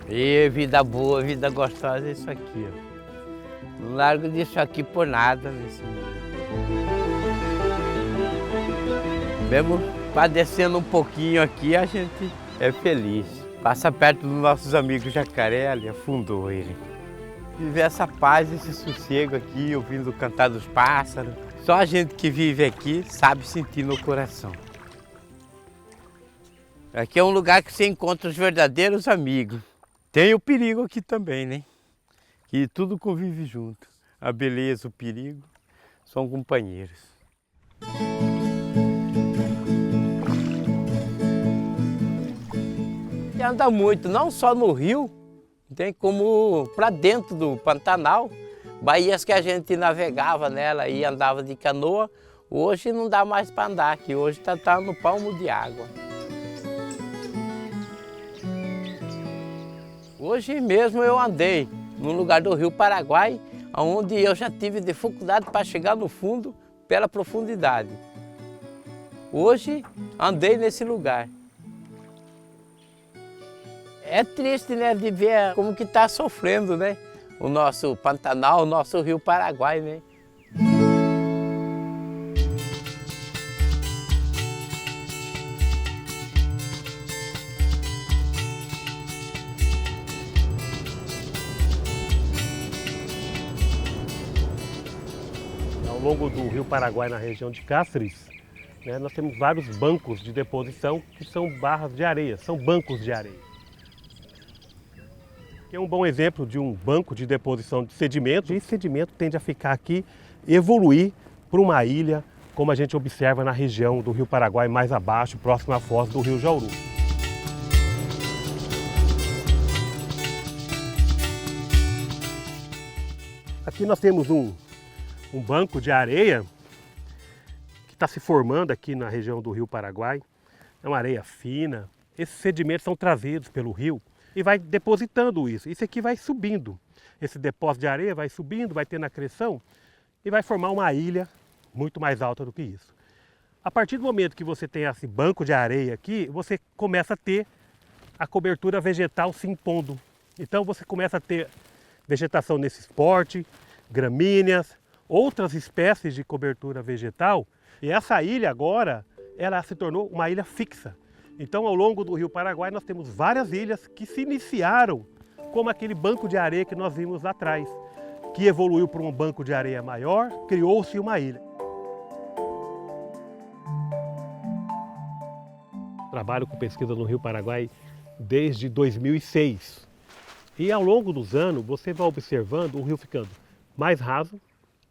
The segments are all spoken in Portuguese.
E vida boa, vida gostosa é isso aqui, ó. Não largo disso aqui por nada nesse mundo. Mesmo padecendo um pouquinho aqui, a gente é feliz. Passa perto dos nossos amigos jacaré, ali afundou ele. Viver essa paz, esse sossego aqui, ouvindo o cantar dos pássaros. Só a gente que vive aqui sabe sentir no coração. Aqui é um lugar que você encontra os verdadeiros amigos. Tem o perigo aqui também, né? Que tudo convive junto. A beleza, o perigo, são companheiros. E anda muito, não só no rio, tem como para dentro do Pantanal. Baías que a gente navegava nela e andava de canoa, hoje não dá mais para andar aqui, hoje está no palmo de água. Hoje mesmo eu andei num lugar do Rio Paraguai, onde eu já tive dificuldade para chegar no fundo pela profundidade. Hoje andei nesse lugar. É triste, né, de ver como que está sofrendo, né, o nosso Pantanal, o nosso Rio Paraguai, né? Ao longo do Rio Paraguai, na região de Cáceres, né, nós temos vários bancos de deposição que são barras de areia, são bancos de areia. Aqui é um bom exemplo de um banco de deposição de sedimento. E esse sedimento tende a ficar aqui, evoluir para uma ilha, como a gente observa na região do Rio Paraguai, mais abaixo, próximo à foz do Rio Jauru. Aqui nós temos um banco de areia que está se formando aqui na região do Rio Paraguai. É uma areia fina. Esses sedimentos são trazidos pelo rio e vai depositando isso. Isso aqui vai subindo. Esse depósito de areia vai subindo, vai tendo acreção e vai formar uma ilha muito mais alta do que isso. A partir do momento que você tem esse banco de areia aqui, você começa a ter a cobertura vegetal se impondo. Então você começa a ter vegetação nesse porte, gramíneas, outras espécies de cobertura vegetal. E essa ilha agora, ela se tornou uma ilha fixa. Então, ao longo do Rio Paraguai, nós temos várias ilhas que se iniciaram como aquele banco de areia que nós vimos lá atrás, que evoluiu para um banco de areia maior, criou-se uma ilha. Trabalho com pesquisa no Rio Paraguai desde 2006. E ao longo dos anos, você vai observando o rio ficando mais raso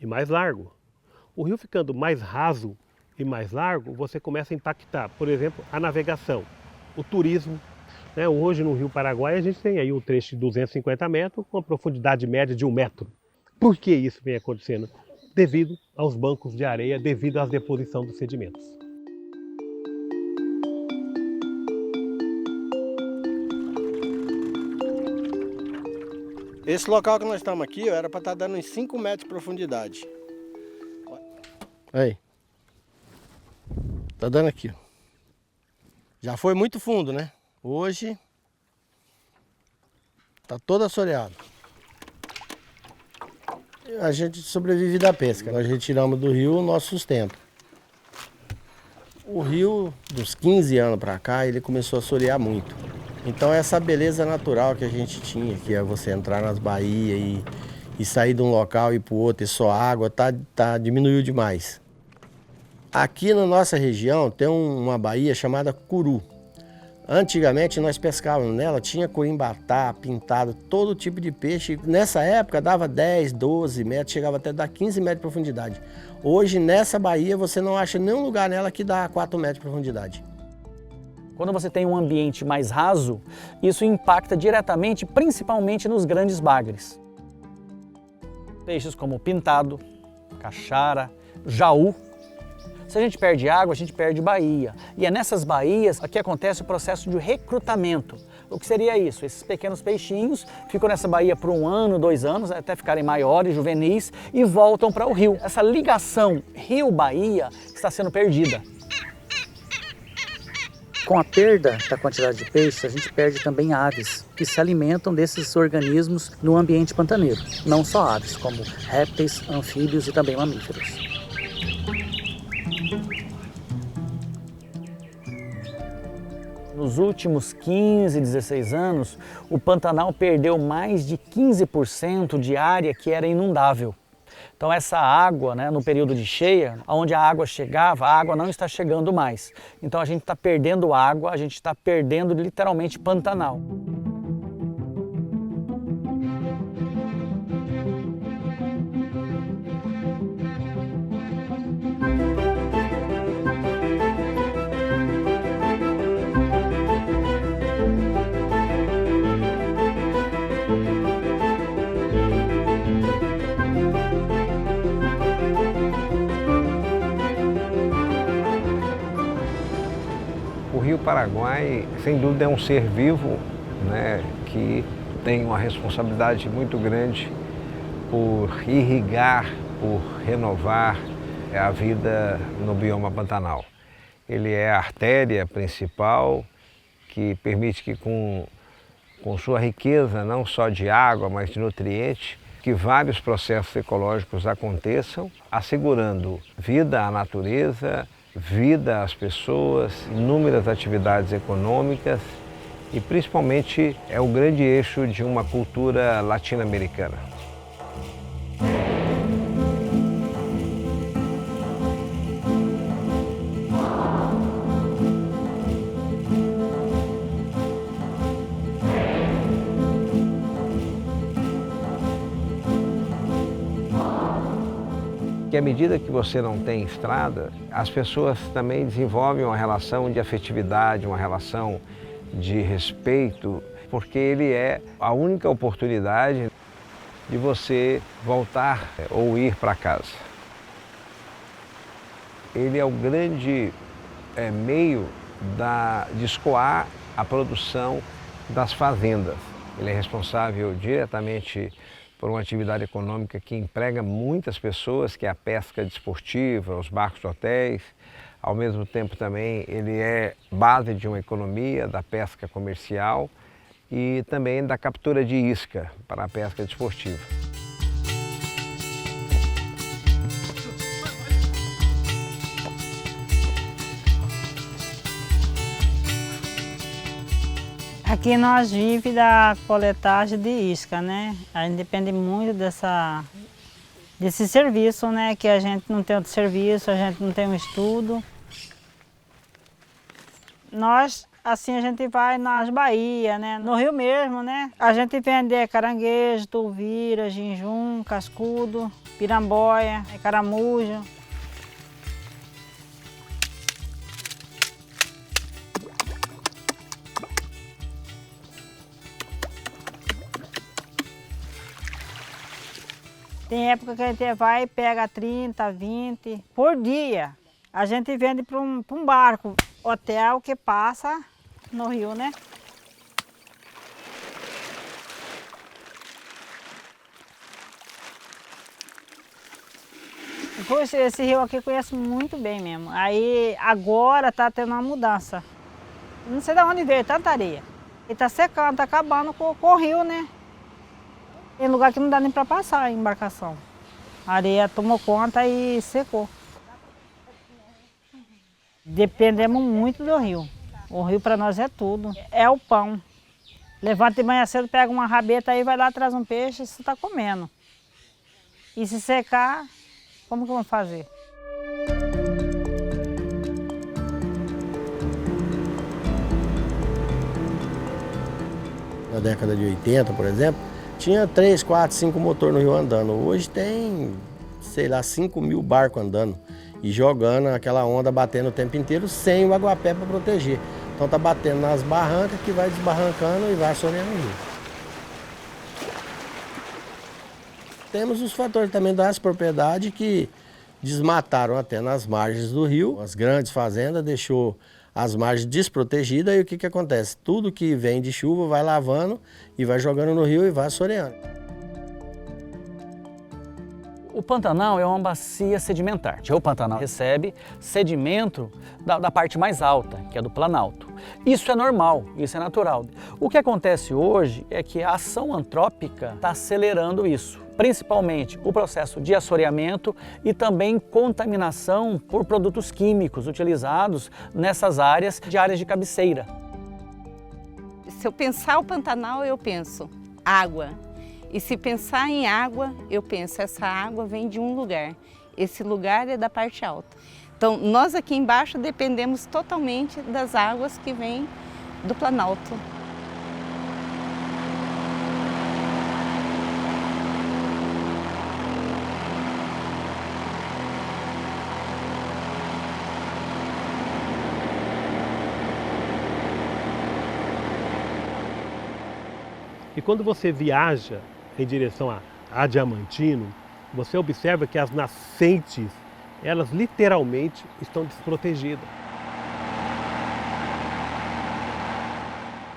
e mais largo. O rio ficando mais raso e mais largo, você começa a impactar, por exemplo, a navegação, o turismo. Né? Hoje no Rio Paraguai a gente tem aí um trecho de 250 metros com uma profundidade média de 1 metro. Por que isso vem acontecendo? Devido aos bancos de areia, devido à deposição dos sedimentos. Esse local que nós estamos aqui, era para estar dando uns 5 metros de profundidade. Aí. Tá dando aqui. Já foi muito fundo, né? Hoje tá todo assoreado. A gente sobrevive da pesca. Nós retiramos do rio o nosso sustento. O rio, dos 15 anos para cá, ele começou a assorear muito. Então essa beleza natural que a gente tinha, que é você entrar nas baías e sair de um local e ir para o outro e só água, diminuiu demais. Aqui na nossa região tem uma baía chamada Curu. Antigamente nós pescávamos nela, tinha curimbatá, pintado, todo tipo de peixe. Nessa época dava 10, 12 metros, chegava até a dar 15 metros de profundidade. Hoje nessa baía você não acha nenhum lugar nela que dá 4 metros de profundidade. Quando você tem um ambiente mais raso, isso impacta diretamente, principalmente nos grandes bagres. Peixes como pintado, caixara, jaú, Se a gente perde água, a gente perde baía. E é nessas baías que acontece o processo de recrutamento. O que seria isso? Esses pequenos peixinhos ficam nessa baía por 1 ano, 2 anos, até ficarem maiores, juvenis, e voltam para o rio. Essa ligação rio-baía está sendo perdida. Com a perda da quantidade de peixes, a gente perde também aves, que se alimentam desses organismos no ambiente pantaneiro. Não só aves, como répteis, anfíbios e também mamíferos. Nos últimos 15, 16 anos, o Pantanal perdeu mais de 15% de área que era inundável. Então essa água, né, no período de cheia, onde a água chegava, a água não está chegando mais. Então a gente está perdendo água, a gente está perdendo literalmente Pantanal. O Rio Paraguai, sem dúvida, é um ser vivo, né, que tem uma responsabilidade muito grande por irrigar, por renovar a vida no bioma Pantanal. Ele é a artéria principal que permite que com sua riqueza, não só de água, mas de nutrientes, que vários processos ecológicos aconteçam, assegurando vida à natureza, vida às pessoas, inúmeras atividades econômicas e principalmente é o grande eixo de uma cultura latino-americana. Que à medida que você não tem estrada, as pessoas também desenvolvem uma relação de afetividade, uma relação de respeito, porque ele é a única oportunidade de você voltar ou ir para casa. Ele é o grande meio de escoar a produção das fazendas. Ele é responsável diretamente por uma atividade econômica que emprega muitas pessoas, que é a pesca desportiva, os barcos de hotéis. Ao mesmo tempo também ele é base de uma economia da pesca comercial e também da captura de isca para a pesca desportiva. Aqui nós vivemos da coletagem de isca, né? A gente depende muito desse serviço, né? Que a gente não tem outro serviço, a gente não tem um estudo. Nós, assim, a gente vai nas baías, né? No rio mesmo, né? A gente vende caranguejo, tuvira, ginjum, cascudo, piramboia, caramujo. Tem época que a gente vai e pega 30, 20 por dia. A gente vende para um barco, hotel que passa no rio, né? Poxa, esse rio aqui eu conheço muito bem mesmo. Aí agora está tendo uma mudança. Não sei de onde veio tanta areia. E está secando, está acabando com o rio, né? Tem lugar que não dá nem para passar a embarcação. A areia tomou conta e secou. Dependemos muito do rio. O rio para nós é tudo. É o pão. Levanta de manhã cedo, pega uma rabeta aí, vai lá, traz um peixe e você está comendo. E se secar, como que vamos fazer? Na década de 80, por exemplo, tinha 3, 4, 5 motores no rio andando. Hoje tem, sei lá, 5.000 barcos andando e jogando aquela onda, batendo o tempo inteiro sem o aguapé para proteger. Então tá batendo nas barrancas que vai desbarrancando e vai assoreando o rio. Temos os fatores também das propriedades que desmataram até nas margens do rio, as grandes fazendas, deixou as margens desprotegidas e o que acontece? Tudo que vem de chuva vai lavando e vai jogando no rio e vai assoreando. O Pantanal é uma bacia sedimentar. O Pantanal recebe sedimento da parte mais alta, que é do Planalto. Isso é normal, isso é natural. O que acontece hoje é que a ação antrópica está acelerando isso, principalmente o processo de assoreamento e também contaminação por produtos químicos utilizados nessas áreas de cabeceira. Se eu pensar o Pantanal, eu penso água. E se pensar em água, eu penso, essa água vem de um lugar. Esse lugar é da parte alta. Então, nós aqui embaixo dependemos totalmente das águas que vêm do Planalto. E quando você viaja em direção a Diamantino, você observa que as nascentes, elas literalmente estão desprotegidas.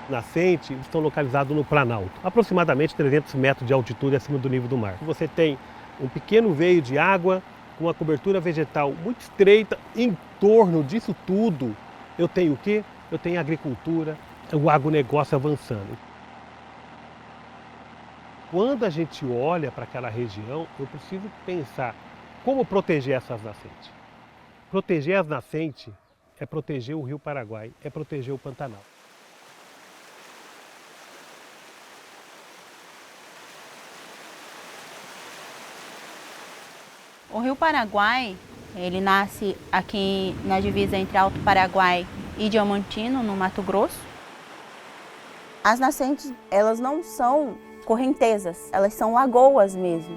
Nascentes estão localizadas no Planalto, aproximadamente 300 metros de altitude acima do nível do mar. Você tem um pequeno veio de água, com uma cobertura vegetal muito estreita. Em torno disso tudo, eu tenho o quê? Eu tenho a agricultura, o agronegócio avançando. Quando a gente olha para aquela região, eu preciso pensar como proteger essas nascentes. Proteger as nascentes é proteger o Rio Paraguai, é proteger o Pantanal. O Rio Paraguai, ele nasce aqui na divisa entre Alto Paraguai e Diamantino, no Mato Grosso. As nascentes, elas não são correntezas, elas são lagoas mesmo.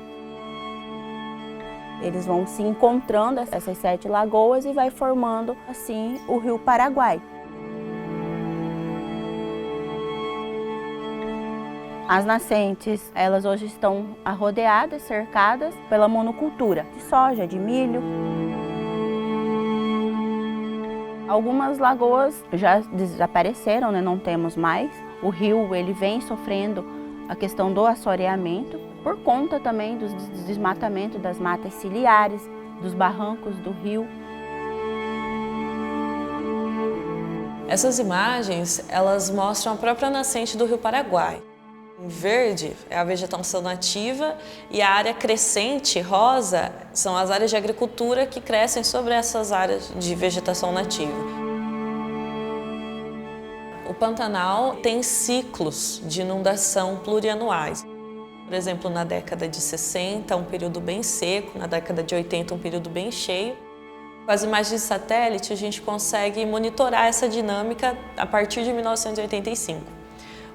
Eles vão se encontrando, essas 7 lagoas, e vai formando assim o Rio Paraguai. As nascentes, elas hoje estão arrodeadas, cercadas pela monocultura de soja, de milho. Algumas lagoas já desapareceram, né? Não temos mais. O rio, ele vem sofrendo a questão do assoreamento, por conta também do desmatamento das matas ciliares, dos barrancos do rio. Essas imagens, elas mostram a própria nascente do Rio Paraguai. Em verde é a vegetação nativa e a área crescente, rosa, são as áreas de agricultura que crescem sobre essas áreas de vegetação nativa. O Pantanal tem ciclos de inundação plurianuais. Por exemplo, na década de 60, um período bem seco, na década de 80, um período bem cheio. Com as imagens de satélite, a gente consegue monitorar essa dinâmica a partir de 1985.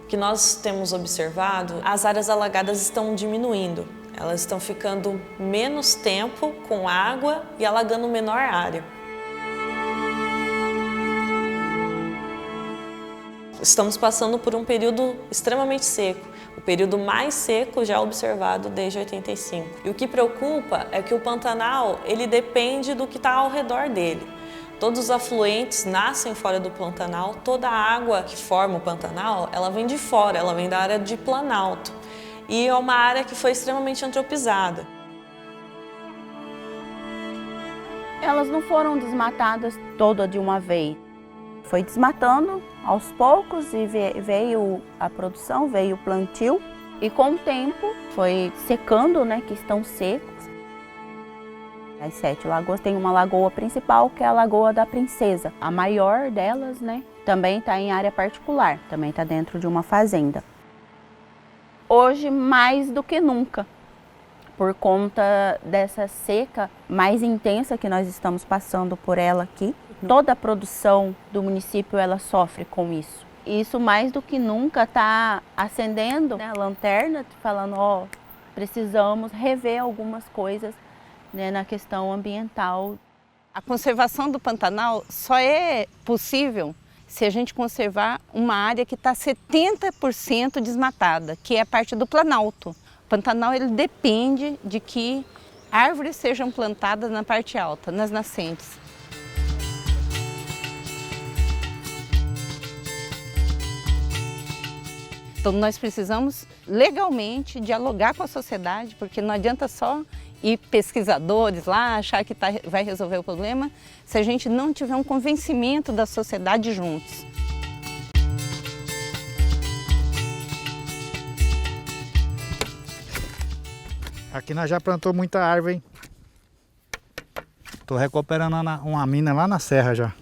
O que nós temos observado, as áreas alagadas estão diminuindo. Elas estão ficando menos tempo com água e alagando menor área. Estamos passando por um período extremamente seco, o período mais seco já observado desde 85. E o que preocupa é que o Pantanal, ele depende do que está ao redor dele. Todos os afluentes nascem fora do Pantanal, toda a água que forma o Pantanal, ela vem de fora, ela vem da área de Planalto. E é uma área que foi extremamente antropizada. Elas não foram desmatadas toda de uma vez. Foi desmatando aos poucos e veio a produção, veio o plantio. E com o tempo foi secando, né, que estão secos. As 7 lagoas, tem uma lagoa principal, que é a Lagoa da Princesa. A maior delas, né, também está em área particular, também está dentro de uma fazenda. Hoje, mais do que nunca, por conta dessa seca mais intensa que nós estamos passando por ela aqui, toda a produção do município, ela sofre com isso. E isso mais do que nunca está acendendo, né, a lanterna, falando, ó, precisamos rever algumas coisas, né, na questão ambiental. A conservação do Pantanal só é possível se a gente conservar uma área que está 70% desmatada, que é a parte do Planalto. O Pantanal, ele depende de que árvores sejam plantadas na parte alta, nas nascentes. Então nós precisamos legalmente dialogar com a sociedade, porque não adianta só ir pesquisadores lá, achar que vai resolver o problema, se a gente não tiver um convencimento da sociedade juntos. Aqui nós já plantou muita árvore, hein? Tô recuperando uma mina lá na serra já.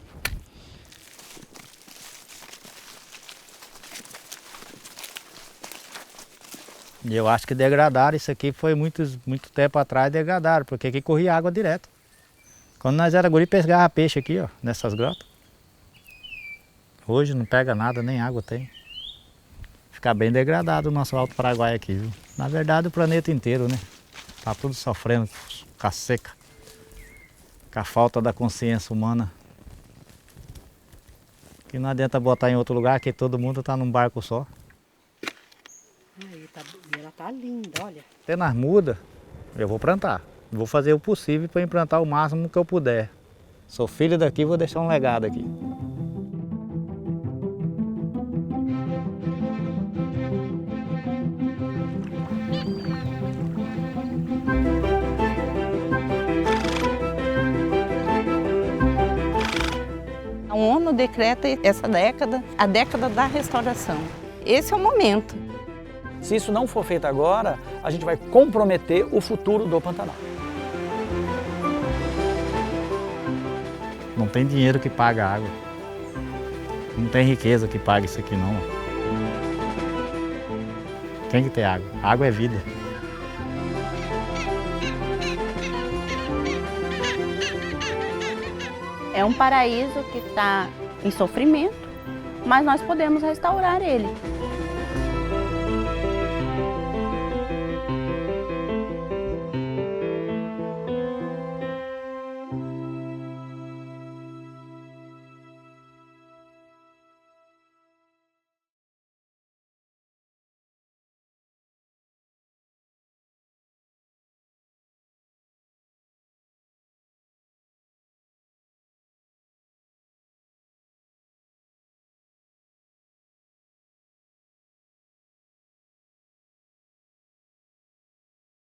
E eu acho que degradaram, isso aqui foi muito tempo atrás, degradaram, porque aqui corria água direto. Quando nós era guri, pescava peixe aqui, ó, nessas grotas. Hoje não pega nada, nem água tem. Fica bem degradado o nosso Alto Paraguai aqui, viu? Na verdade o planeta inteiro, né? Tá tudo sofrendo com a seca, com a falta da consciência humana. Que não adianta botar em outro lugar, que todo mundo tá num barco só. Ela tá linda, olha. Até nas mudas, eu vou plantar. Vou fazer o possível para implantar o máximo que eu puder. Sou filho daqui, vou deixar um legado aqui. A ONU decreta essa década, a década da restauração. Esse é o momento. Se isso não for feito agora, a gente vai comprometer o futuro do Pantanal. Não tem dinheiro que paga a água. Não tem riqueza que pague isso aqui não. Tem que ter água. A água é vida. É um paraíso que está em sofrimento, mas nós podemos restaurar ele.